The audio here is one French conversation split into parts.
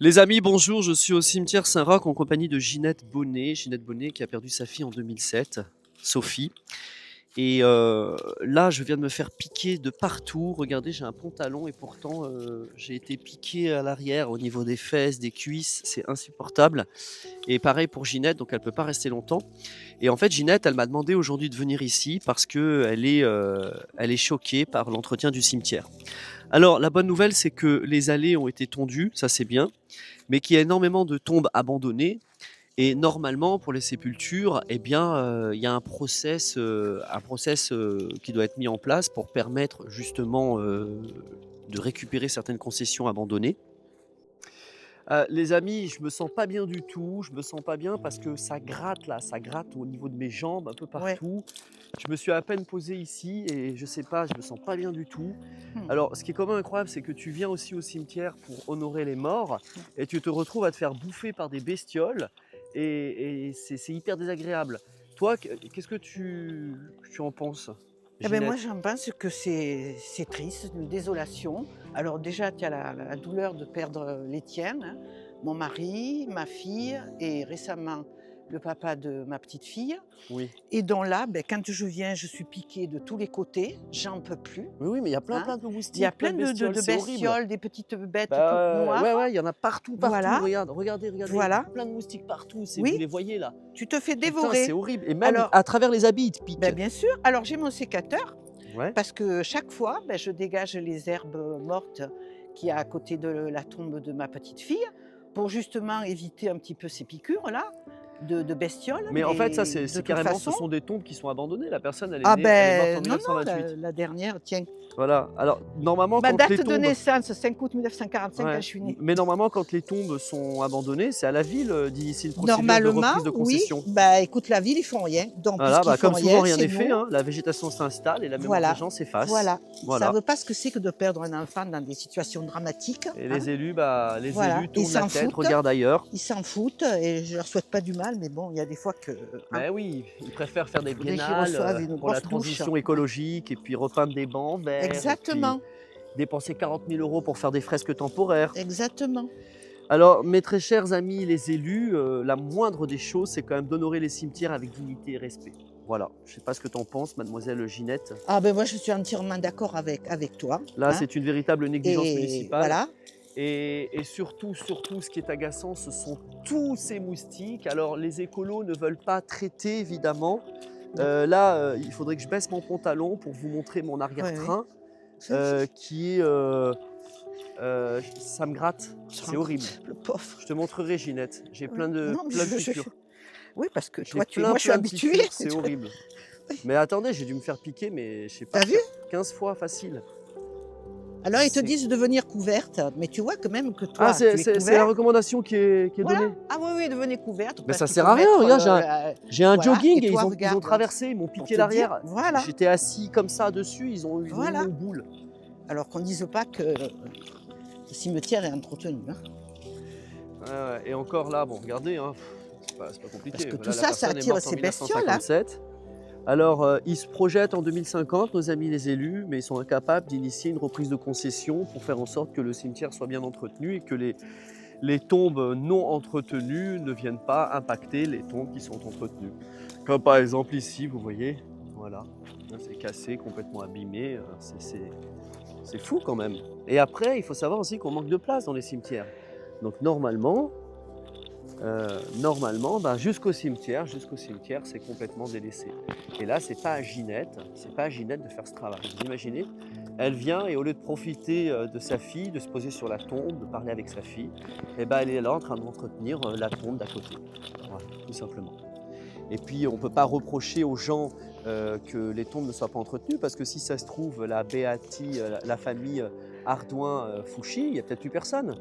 Les amis, bonjour, je suis au cimetière Saint-Roch en compagnie de Ginette Bonnet. Ginette Bonnet qui a perdu sa fille en 2007, Sophie. Et là, je viens de me faire piquer de partout. Regardez, j'ai un pantalon et pourtant j'ai été piqué à l'arrière au niveau des fesses, des cuisses. C'est insupportable. Et pareil pour Ginette, donc elle ne peut pas rester longtemps. Et en fait, Ginette, elle m'a demandé aujourd'hui de venir ici parce qu'elle est choquée par l'entretien du cimetière. Alors, la bonne nouvelle, c'est que les allées ont été tondues, ça c'est bien, mais qu'il y a énormément de tombes abandonnées. Et normalement, pour les sépultures, eh bien, il y a un process qui doit être mis en place pour permettre justement de récupérer certaines concessions abandonnées. Les amis, je me sens pas bien du tout. Je me sens pas bien parce que ça gratte là, ça gratte au niveau de mes jambes, un peu Ouais. partout. Je me suis à peine posé ici et je sais pas, je me sens pas bien du tout. Mmh. Alors, ce qui est quand même incroyable, c'est que tu viens aussi au cimetière pour honorer les morts Mmh. et tu te retrouves à te faire bouffer par des bestioles et c'est hyper désagréable. Toi, qu'est-ce que tu en penses, Et beh, moi, Ginette? j'en pense que c'est triste, c'est une désolation. Alors déjà, tu as la douleur de perdre, les tiens, hein. Mon mari, ma fille et récemment le papa de ma petite fille Oui. et donc là, beh, quand je viens, je suis piquée de tous les côtés, j'en peux plus, Oui, oui, mais il y a plein, hein. plein de Il y a moustiques, plein plein de de de bestioles, de c'est horrible. bestioles, des petites bêtes toutes Bah, noires. ouais, ouais, il y en a partout, partout. Voilà, Regarde, regardez, regardez, voilà, plein de moustiques partout. Vous oui, les voyez là? tu te fais Putain, c'est dévorer. horrible. Et même Alors, à travers les habits, ils te piquent. bien sûr, alors j'ai mon sécateur. Ouais. Parce que chaque fois, je dégage les herbes mortes qu'il y a à côté de la tombe de ma petite fille, pour justement éviter un petit peu ces piqûres-là, de bestioles, Mais en fait, ça, mais c'est de toute carrément, ce façon sont des tombes qui sont abandonnées. La personne, ah elle est morte en non, non, la 1928. la dernière, tiens, Voilà. Alors, normalement, ma quand les date de tombes, naissance, 5 août 1945 quand ouais, je suis née. mais normalement, quand les tombes sont abandonnées, c'est à la ville d'initier une procédure de Normalement, reprise de oui, concession. écoute, la ville, ils font rien, donc Voilà, puisqu'ils bah, font comme rien, souvent, rien c'est n'est fait, nous. hein. La végétation s'installe et la mémoire des Voilà, gens s'efface. voilà. Ils Voilà. savent pas ce que c'est que de perdre un enfant dans des situations dramatiques, Et hein, les élus, bah, les voilà. élus Ils tournent la s'en tête, foutent. regardent ailleurs. Ils s'en foutent et je leur souhaite pas du mal, mais bon, il y a des fois que, hein, Mais oui, ils préfèrent faire des faudrait qu'ils biennales reçoivent une pour la grosse douche, transition hein. écologique et puis repeindre des bancs verts et puis Exactement, dépenser 40 000 euros pour faire des fresques temporaires. exactement. Alors, mes très chers amis les élus, la moindre des choses, c'est quand même d'honorer les cimetières avec dignité et respect. Voilà, je ne sais pas ce que tu en penses, mademoiselle Ginette. Ah ben moi, je suis entièrement d'accord avec toi, Là, hein, c'est une véritable négligence et municipale. voilà. Et surtout, surtout, ce qui est agaçant, ce sont tous ces moustiques. Alors, les écolos ne veulent pas traiter, évidemment. Non, Là, il faudrait que je baisse mon pantalon pour vous montrer mon ouais, oui. arrière-train, Ça, qui est... ça me gratte, on se c'est rend horrible. compte, le pauvre. Je te montrerai, Ginette. J'ai Ouais. Non, mais plein de piqûres. oui, parce que J'ai toi, plein, moi, je suis plein de habituée. piqûres, c'est horrible. Oui. Mais attendez, j'ai dû me faire piquer, mais je sais pas, Tu vu? 15 fois facile. Alors ils te C'est disent de venir couverte, mais tu vois quand même que ah, toi, tu es c'est la couverte. recommandation qui est Voilà. donnée. Ah oui, oui, devenez couverte Mais parce ça qu'il sert faut à rien, mettre, regarde, j'ai un voilà et jogging et toi ils ont regarde, traversé, ils m'ont pour piqué te dire l'arrière. voilà, J'étais assis comme ça dessus, ils ont eu voilà. mon boule. Alors qu'on dise pas que le cimetière est entretenu, hein. Ouais, ouais, et encore là, bon, regardez, hein, c'est pas Parce compliqué. que tout Là, la ça, ça personne est attire morte en ces bestioles, hein. 1957. Alors, ils se projettent en 2050, nos amis les élus, mais ils sont incapables d'initier une reprise de concession pour faire en sorte que le cimetière soit bien entretenu et que les tombes non entretenues ne viennent pas impacter les tombes qui sont entretenues. Comme par exemple ici, vous voyez, voilà, là, c'est cassé, complètement abîmé, c'est fou quand même. Et après, il faut savoir aussi qu'on manque de place dans les cimetières. Donc normalement, ben, jusqu'au cimetière, c'est complètement délaissé. Et là, c'est pas à Ginette de faire ce travail. Vous imaginez, elle vient et au lieu de profiter de sa fille, de se poser sur la tombe, de parler avec sa fille, eh ben, elle est là en train d'entretenir la tombe d'à côté. Voilà, tout simplement. Et puis, on ne peut pas reprocher aux gens que les tombes ne soient pas entretenues, parce que si ça se trouve, la Béati, la famille Ardouin-Fouchy, il n'y a peut-être plus personne.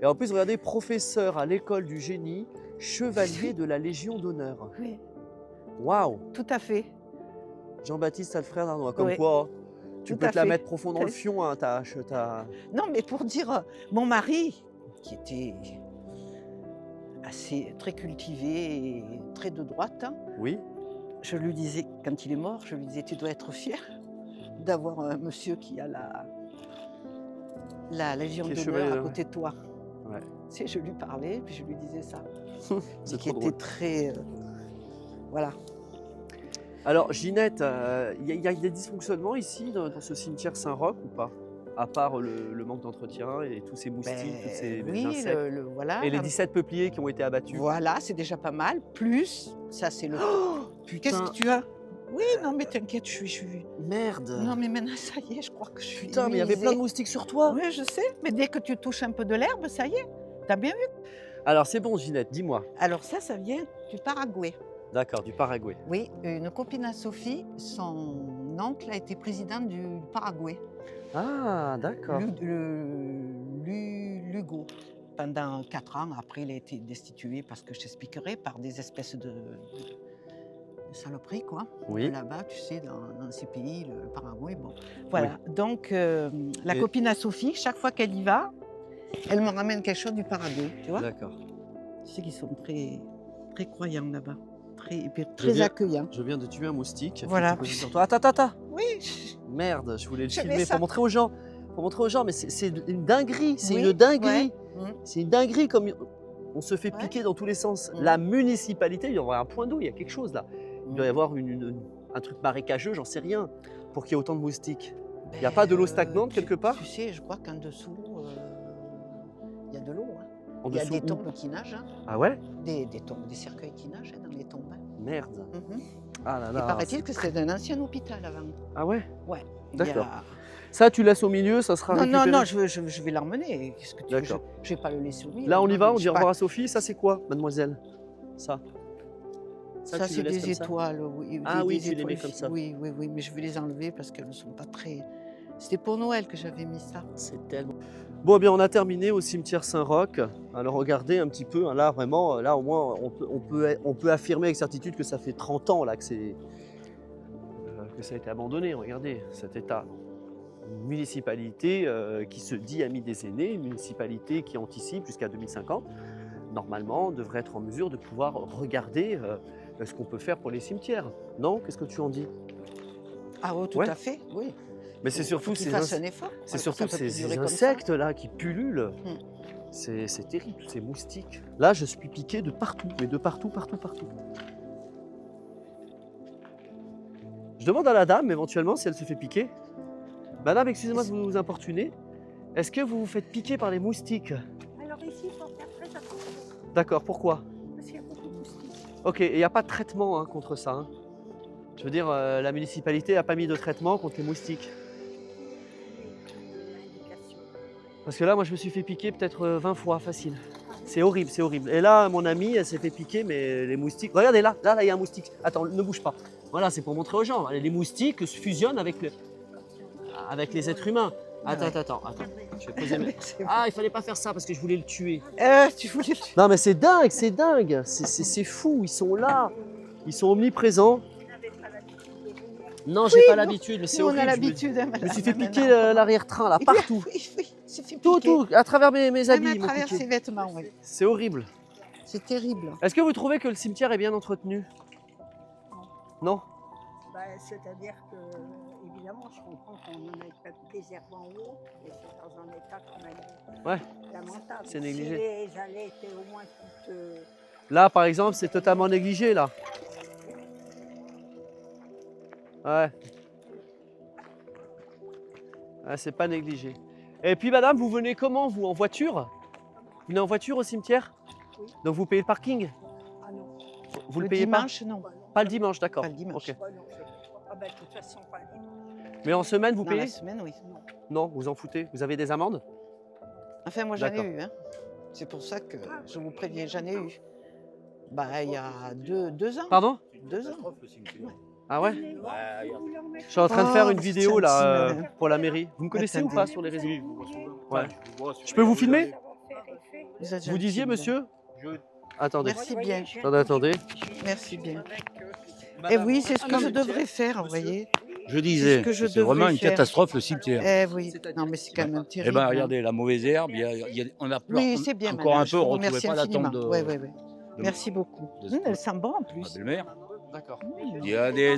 Et en plus, regardez, professeur à l'école du génie, chevalier de la Légion d'honneur. Oui, Waouh! tout à fait, Jean-Baptiste Alfred Arnois, comme oui, quoi, tu tout peux à te la fait. mettre profond dans le fion, hein, Non, mais pour dire, mon mari, qui était assez très cultivé et très de droite, hein, Oui, je lui disais quand il est mort, je lui disais: «Tu dois être fier d'avoir un monsieur qui a la Légion qui est d'honneur chevalier à de... côté de toi». Ouais. Tu sais, je lui parlais, puis je lui disais ça. C'est Qui trop était drôle. très... voilà. Alors, Ginette, il y a des dysfonctionnements ici dans ce cimetière Saint-Roch ou pas? À part le manque d'entretien et tous ces moustiques, tous ces Oui, insectes voilà, et les 17 peupliers qui ont été abattus. voilà, c'est déjà pas mal. Plus, ça c'est le... Oh Qu'est-ce putain, que tu as? Oui, non mais t'inquiète, je suis... merde! Non mais maintenant, ça y est, je crois que je suis Putain, mais il y avait plein de immunisée. moustiques sur toi! Oui, je sais, mais dès que tu touches un peu de l'herbe, ça y est. T'as bien vu? Alors, c'est bon, Ginette, dis-moi. Alors ça vient du Paraguay. D'accord, du Paraguay. Oui, une copine à Sophie, son oncle a été président du Paraguay, Ah, d'accord. Lugo. Pendant 4 ans, après il a été destitué parce que je t'expliquerai, par des espèces de saloperies, quoi. Oui. Là-bas, tu sais, dans ces pays, le Paraguay, bon. Voilà, donc la Et- copine à Sophie, chaque fois qu'elle y va, elle me ramène quelque chose du Paraguay, tu vois. D'accord. Tu sais qu'ils sont très, très croyants là-bas, et puis Je très viens- accueillants. Je viens de tuer un moustique. Voilà. Qui était posé sur toi. Attends. Oui, Merde, je voulais le Je mets filmer ça. pour montrer aux gens. Pour montrer aux gens, mais c'est une dinguerie. C'est Oui, une dinguerie. ouais. C'est une dinguerie comme on se fait Ouais. piquer dans tous les sens. Mm. La municipalité, il doit y avoir un point d'eau, il y a quelque chose là. Il doit y Mm. avoir un truc marécageux, j'en sais rien, pour qu'il y ait autant de moustiques. Il n'y a pas de l'eau stagnante quelque part? Tu sais, je crois qu'en dessous, il y a de l'eau. Hein. En Il y a dessous des où? tombes qui nagent, hein. Ah ouais? Des cercueils qui nagent hein, dans les tombes. Hein. Merde. Mhm. Ah là Il là. paraît-il que c'est un ancien hôpital avant. Ah ouais? Ouais. il y D'accord. a- Ça, tu laisses au milieu, ça sera Non, récupéré. non, je vais l'emmener. Qu'est-ce que tu veux, D'accord. je vais pas le laisser au milieu. Là, on y non, va, mais on je dit sais au pas. revoir à Sophie. Ça, c'est quoi, mademoiselle? Ça. Ça, tu le c'est laisses des comme ça? étoiles. Oui, Ah oui, tu les étoiles mets comme ça. Oui, mais je vais les enlever parce qu'elles ne sont pas très... C'était pour Noël que j'avais mis ça. C'est tellement. Bon, eh bien, on a terminé au cimetière Saint-Roch. Alors, regardez un petit peu. Hein, là, vraiment, là, au moins, on peut affirmer avec certitude que ça fait 30 ans là, que ça a été abandonné. Regardez cet état. Une municipalité qui se dit amie des aînés, une municipalité qui anticipe jusqu'à 2050, normalement, devrait être en mesure de pouvoir regarder ce qu'on peut faire pour les cimetières. Non? Qu'est-ce que tu en dis? Ah oui, tout Ouais. à fait, oui. Mais c'est surtout qu'ils ces fassent un effort. C'est Voilà, surtout ça peut plus ces durer comme ça. insectes là qui pullulent. Mm. C'est terrible, ces moustiques. Là, je suis piqué de partout, mais de partout. Je demande à la dame éventuellement si elle se fait piquer. Madame, excusez-moi de vous importuner. Est-ce que vous vous faites piquer par les moustiques? Alors ici, il faut faire très attention D'accord, pourquoi? parce qu'il y a beaucoup de moustiques. Ok, et il n'y a pas de traitement hein, contre ça. Hein. Je veux dire, la municipalité n'a pas mis de traitement contre les moustiques. Indication. Parce que là, moi, je me suis fait piquer peut-être 20 fois, facile. C'est horrible, c'est horrible. Et là, mon amie, elle s'est fait piquer, mais les moustiques... Regardez, là, il y a un moustique. Attends, ne bouge pas. Voilà, c'est pour montrer aux gens. Les moustiques se fusionnent avec les êtres humains. Attends. Je vais poser mes... C'est vrai. Ah, il fallait pas faire ça parce que je voulais le tuer. Tu voulais... Non, mais c'est dingue. C'est fou, ils sont là. Ils sont omniprésents. Vous n'avez pas l'habitude de venir. Non, j'ai Oui, pas non. l'habitude, mais c'est Nous, on horrible. a Je me- l'habitude. hein, Je me suis madame, fait piquer maintenant. l'arrière-train, là, partout. Oui, c'est fait Tout, piquer. à travers mes Même habits. à ils m'ont travers piqué. ses vêtements, oui. C'est horrible. C'est terrible. Est-ce que vous trouvez que le cimetière est bien entretenu? Non? Bah, c'est-à-dire que, évidemment, je comprends qu'on en ait pas des herbes en haut, et c'est dans un état quand même Ouais. lamentable. C'est négligé. Si les allées étaient au moins toutes... Là, par exemple, c'est totalement négligé, là. Ouais. Ouais, c'est pas négligé. Et puis, madame, vous venez comment, vous? En voiture? Vous venez en voiture au cimetière? Oui. Donc, vous payez le parking? Ah non, Vous le Le payez dimanche, non. bah non. pas? Pas le dimanche, d'accord. Pas le dimanche. Ok. Bah non, ah bah, de toute façon, pas le dimanche. Mais en semaine, vous Dans payez? la semaine, oui. Non, vous en foutez. Vous avez des amendes? Enfin, moi, j'en ai D'accord. eu. Hein. C'est pour ça que je vous préviens, j'en ai eu. Bah, il y a 2 ans. Pardon? 2 ans. Ah ouais? Vous voulez en mettre Je suis en train de faire Oh, une vidéo, c'est là, gentil, madame. pour la mairie. Vous me connaissez ou Attendez. pas sur les réseaux? Ouais. Ouais. Je peux vous filmer? Vous, êtes Vous gentil, disiez, madame. monsieur? Attendez. Merci bien. Attendez. Merci bien. Et oui, c'est ce que je devrais faire, vous voyez. Je disais, C'est ce que je c'est vraiment devrais une faire. catastrophe le cimetière. Eh oui. Non, mais c'est quand même Eh terrible. bien, hein. regardez, la mauvaise herbe, Oui, on a c'est bien, encore madame. un Je peu, vous on ne retrouvait remercie pas la infiniment. tombe de, Oui. de- Merci beaucoup. de- Elle sent bon en ma plus. belle-mère. D'accord. Il y a des